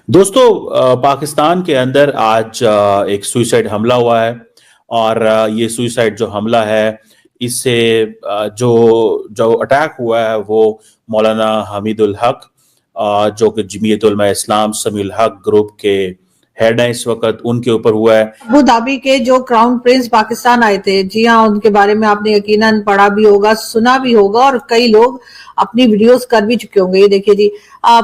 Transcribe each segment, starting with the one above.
دوستو پاکستان کے اندر آج ایک سوئسائڈ حملہ ہوا ہے اور یہ سوئسائڈ جو حملہ ہے اس سے جو اٹیک ہوا ہے وہ مولانا حمید الحق جو کہ جمعیت علماء اسلام سمیع الحق گروپ کے ہیڈ ہیں اس وقت، ان کے اوپر ہوا ہے۔ ابو دھابی کے جو کراؤن پرنس پاکستان آئے تھے، جی ہاں، ان کے بارے میں آپ نے یقیناً پڑھا بھی ہوگا، سنا بھی ہوگا، اور کئی لوگ اپنی ویڈیوز کر بھی چکے ہوں گے۔ یہ دیکھیے جی،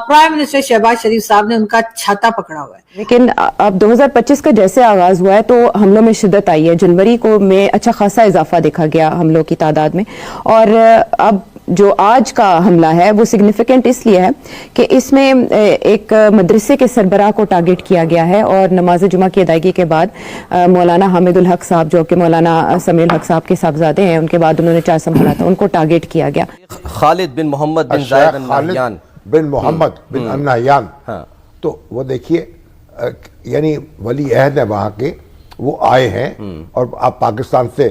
پرائم منسٹر شہباز شریف صاحب نے ان کا چھاتا پکڑا ہوا ہے۔ لیکن اب 2025 کا جیسے آغاز ہوا ہے تو حملوں میں شدت آئی ہے۔ جنوری کو میں اچھا خاصا اضافہ دیکھا گیا حملوں کی تعداد میں، اور اب جو آج کا حملہ ہے وہ سگنیفیکنٹ اس لیے ہے کہ اس میں ایک مدرسے کے سربراہ کو ٹارگٹ کیا گیا ہے، اور نماز جمعہ کی ادائیگی کے بعد مولانا حامد الحق صاحب جو کہ مولانا سمیع الحق صاحب کے صاحبزادے ہیں، ان کے بعد انہوں نے چارج سنبھالا تھا، ان کو ٹارگٹ کیا گیا۔ خالد بن محمد بن زائد النہیان، بن محمد بن النہیان، تو وہ دیکھیے یعنی ولی عہد ہے وہاں کے، وہ آئے ہیں اور اب پاکستان سے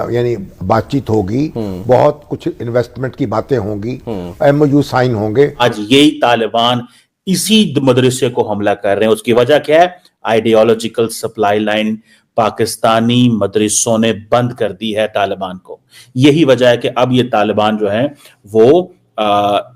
یعنی بات چیت ہوگی، بہت کچھ انویسٹمنٹ کی باتیں ہوں گی، ایم او یو سائن ہوں گے۔ آج یہی طالبان اسی مدرسے کو حملہ کر رہے ہیں، اس کی وجہ کیا ہے؟ آئیڈیالوجیکل سپلائی لائن پاکستانی مدرسوں نے بند کر دی ہے طالبان کو۔ یہی وجہ ہے کہ اب یہ طالبان جو ہیں وہ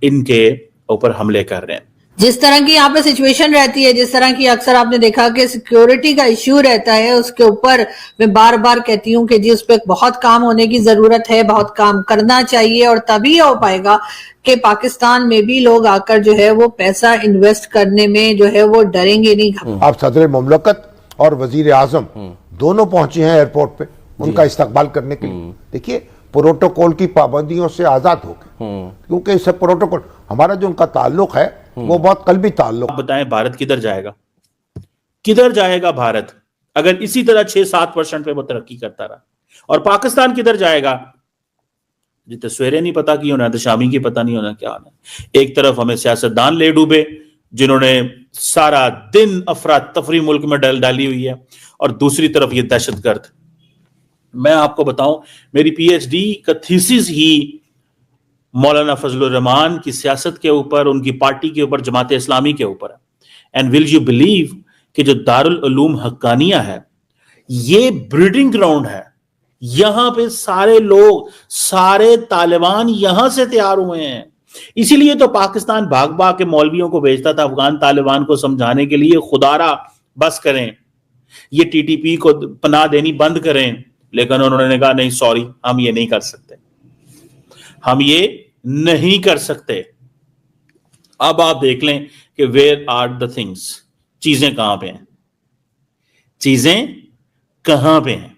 ان کے اوپر حملے کر رہے ہیں۔ جس طرح کی یہاں پہ سچویشن رہتی ہے، جس طرح کی اکثر آپ نے دیکھا کہ سیکیورٹی کا ایشو رہتا ہے، اس کے اوپر میں بار بار کہتی ہوں کہ جی اس پہ بہت کام ہونے کی ضرورت ہے، بہت کام کرنا چاہیے، اور تبھی ہو پائے گا کہ پاکستان میں بھی لوگ آ کر جو ہے وہ پیسہ انویسٹ کرنے میں جو ہے وہ ڈریں گے نہیں۔ آپ صدر مملکت اور وزیر اعظم دونوں پہنچے ہیں ایئرپورٹ پہ ان کا استقبال کرنے کے لیے۔ دیکھیے پروٹوکول کی پابندیوں سے آزاد ہو گئے، کیونکہ اس سے پروٹوکول ہمارا جو ان کا تعلق ہے وہ بہت قلبی تعلق۔ آپ بتائیں بھارت کدھر جائے گا؟ کدھر جائے گا بھارت اگر اسی طرح 6-7% پہ وہ ترقی کرتا رہا؟ اور پاکستان کدھر جائے گا؟ جی تصویریں نہیں پتا کی ہونا، شامی کی پتہ نہیں ہونا کیا ہونا۔ ایک طرف ہمیں سیاستدان لے ڈوبے جنہوں نے سارا دن افراتفری ملک میں ڈالی ہوئی ہے، اور دوسری طرف یہ دہشت گرد۔ میں آپ کو بتاؤں میری پی ایچ ڈی کا تھیسس ہی مولانا فضل الرحمان کی سیاست کے اوپر، ان کی پارٹی کے اوپر، جماعت اسلامی کے اوپر ہے۔ اینڈ ول یو بلیو کہ جو دارالعلوم حقانیہ ہے یہ بریڈنگ گراؤنڈ ہے، یہاں پہ سارے لوگ، سارے طالبان یہاں سے تیار ہوئے ہیں۔ اسی لیے تو پاکستان بھاگ بھاگ کے مولویوں کو بھیجتا تھا افغان طالبان کو سمجھانے کے لیے خدارا بس کریں، یہ ٹی ٹی پی کو پناہ دینی بند کریں، لیکن انہوں نے کہا نہیں سوری، ہم یہ نہیں کر سکتے، ہم یہ نہیں کر سکتے۔ اب آپ دیکھ لیں کہ where are the things، چیزیں کہاں پہ ہیں، چیزیں کہاں پہ ہیں۔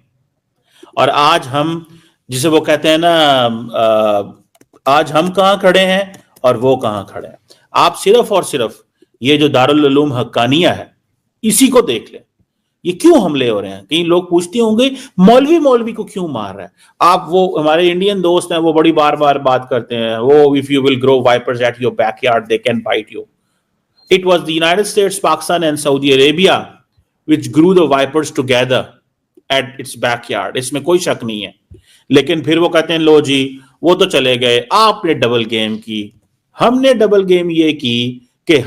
اور آج ہم جسے وہ کہتے ہیں نا آج ہم کہاں کھڑے ہیں اور وہ کہاں کھڑے ہیں۔ آپ صرف اور صرف یہ جو دارالعلوم حقانیہ ہے اسی کو دیکھ لیں، یہ کیوں حملے ہو رہے ہیں؟ کئی لوگ پوچھتے ہوں گے مولوی کو کیوں مار رہا ہے؟ آپ وہ ہمارے انڈین دوست ہیں وہ بڑی بار بار بات کرتے ہیں، وہ if you will grow vipers at your backyard they can bite you. It was the United States, Pakistan and Saudi Arabia which grew the vipers together at its backyard. اس میں کوئی شک نہیں ہے، لیکن پھر وہ کہتے ہیں لو جی وہ تو چلے گئے، آپ نے ڈبل گیم کی۔ ہم نے ڈبل گیم یہ کی کہ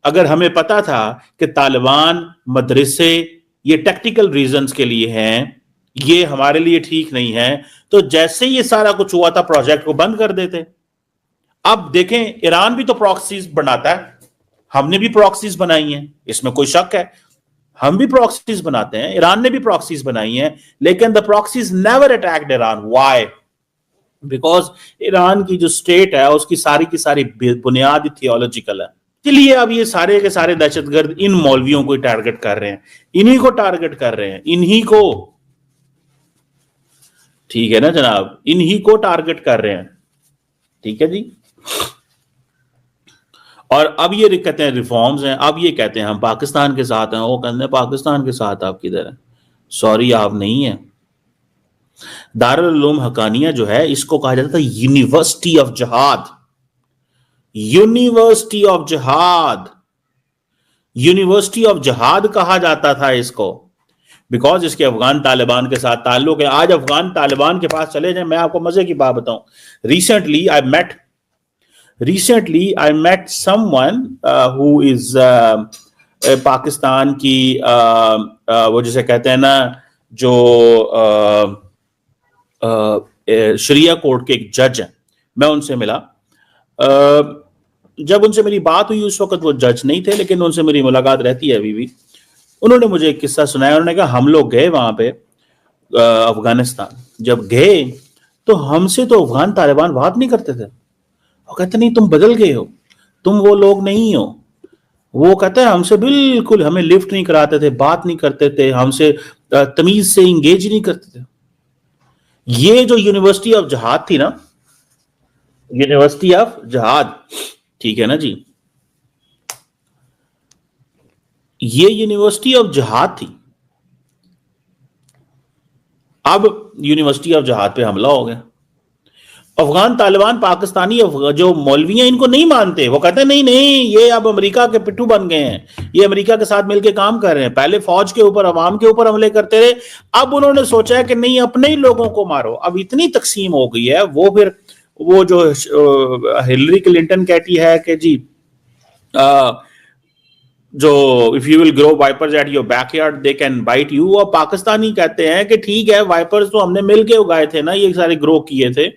اگر ہمیں پتا تھا کہ طالبان مدرسے یہ ٹیکٹیکل ریزنز کے لیے ہیں، یہ ہمارے لیے ٹھیک نہیں ہے، تو جیسے یہ سارا کچھ ہوا تھا پروجیکٹ کو بند کر دیتے۔ اب دیکھیں ایران بھی تو پراکسیز بناتا ہے، ہم نے بھی پراکسیز بنائی ہیں، اس میں کوئی شک ہے، ہم بھی پراکسیز بناتے ہیں، ایران نے بھی پراکسیز بنائی ہیں، لیکن the proxies never attacked Iran. Why? Because Iran کی جو سٹیٹ ہے اس کی ساری بنیاد تھیولوجیکل ہے۔ اس لیے اب یہ سارے کے سارے دہشت گرد ان مولویوں کو ٹارگٹ کر رہے ہیں، انہی کو ٹارگٹ کر رہے ہیں، انہی کو، ٹھیک ہے نا جناب، انہی کو ٹارگٹ کر رہے ہیں، ٹھیک ہے جی۔ اور اب یہ کہتے ہیں ریفارمز ہیں، اب یہ کہتے ہیں ہم پاکستان کے ساتھ ہیں، وہ کہتے ہیں پاکستان کے ساتھ آپ کدھر ہیں؟ سوری آپ نہیں ہیں۔ دارالعلوم حقانیہ جو ہے اس کو کہا جاتا ہے یونیورسٹی آف جہاد، یونیورسٹی آف جہاد، یونیورسٹی آف جہاد کہا جاتا تھا اس کو، بیکاز اس کے افغان طالبان کے ساتھ تعلق ہے۔ آج افغان طالبان کے پاس چلے جائیں، میں آپ کو مزے کی بات بتاؤں، recently I met recently I met someone who is Pakistan کی وہ جسے کہتے ہیں نا جو شریعہ کورٹ کے ایک جج ہیں, میں ان سے ملا. جب ان سے میری بات ہوئی اس وقت وہ جج نہیں تھے, لیکن ان سے میری ملاقات رہتی ہے ابھی بھی. انہوں نے مجھے ایک قصہ سنایا. انہوں نے کہا ہم لوگ گئے وہاں پہ افغانستان, جب گئے تو ہم سے تو افغان طالبان بات نہیں کرتے تھے. وہ کہتے نہیں تم بدل گئے ہو, تم وہ لوگ نہیں ہو. وہ کہتا ہے ہم سے بالکل, ہمیں لفٹ نہیں کراتے تھے, بات نہیں کرتے تھے, ہم سے تمیز سے انگیج نہیں کرتے تھے. یہ جو یونیورسٹی آف جہاد تھی نا, یونیورسٹی آف جہاد, ٹھیک ہے نا جی, یہ یونیورسٹی آف جہاد تھی. اب یونیورسٹی آف جہاد پہ حملہ ہو گیا. افغان طالبان پاکستانی جو مولوی ہیں ان کو نہیں مانتے. وہ کہتے ہیں نہیں نہیں یہ اب امریکہ کے پٹھو بن گئے ہیں, یہ امریکہ کے ساتھ مل کے کام کر رہے ہیں. پہلے فوج کے اوپر, عوام کے اوپر حملے کرتے رہے, اب انہوں نے سوچا ہے کہ نہیں اپنے ہی لوگوں کو مارو. اب اتنی تقسیم ہو گئی ہے. وہ پھر وہ جو ہلری کلنٹن کہتی ہے کہ جی جو if you will grow vipers at your backyard they can bite you, اور پاکستانی کہتے ہیں کہ ٹھیک ہے وائپرز تو ہم نے مل کے اگائے تھے نا, یہ سارے گرو کیے تھے,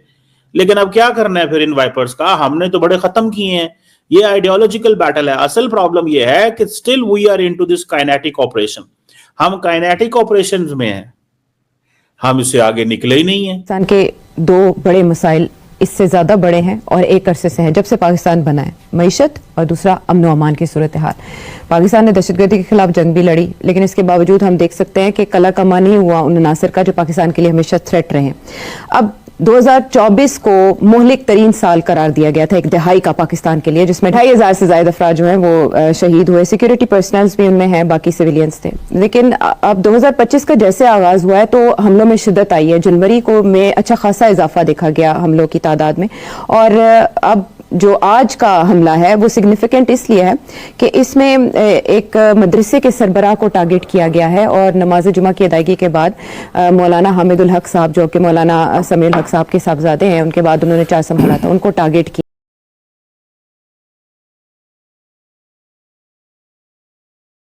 لیکن اب کیا کرنا ہے پھر ان وائپرز کا, ہم نے تو بڑے ختم کیے ہیں. یہ آئیڈیالوجیکل بیٹل ہے. اصل پرابلم یہ ہے کہ still we are into this kinetic operation. ہم kinetic operations میں ہیں, ہم اس سے آگے نکلے ہی نہیں ہیں. پاکستان کے دو بڑے مسائل اس سے زیادہ بڑے ہیں اور ایک عرصے سے ہیں جب سے پاکستان بنا ہے, معیشت اور دوسرا امن و امان کی صورتحال. پاکستان نے دہشت گردی کے خلاف جنگ بھی لڑی, لیکن اس کے باوجود ہم دیکھ سکتے ہیں کہ کلا کما نہیں ہوا ان عناصر کا جو پاکستان کے لیے ہمیشہ تھریٹ رہے ہیں. اب 2024 کو مہلک ترین سال قرار دیا گیا تھا, ایک دہائی کا پاکستان کے لیے, جس میں 2500 سے زائد افراد جو ہیں وہ شہید ہوئے. سیکیورٹی پرسنلز بھی ان میں ہیں, باقی سویلینز تھے. لیکن اب 2025 کا جیسے آغاز ہوا ہے تو حملوں میں شدت آئی ہے. جنوری کو میں اچھا خاصا اضافہ دیکھا گیا حملوں کی تعداد میں, اور اب جو آج کا حملہ ہے وہ سگنیفیکنٹ اس لیے ہے کہ اس میں ایک مدرسے کے سربراہ کو ٹارگٹ کیا گیا ہے, اور نماز جمعہ کی ادائیگی کے بعد مولانا حامد الحق صاحب جو کہ مولانا سمیع الحق صاحب کے صاحبزادے ہیں, ان کے بعد انہوں نے چارج سنبھالا تھا, ان کو ٹارگٹ کیا.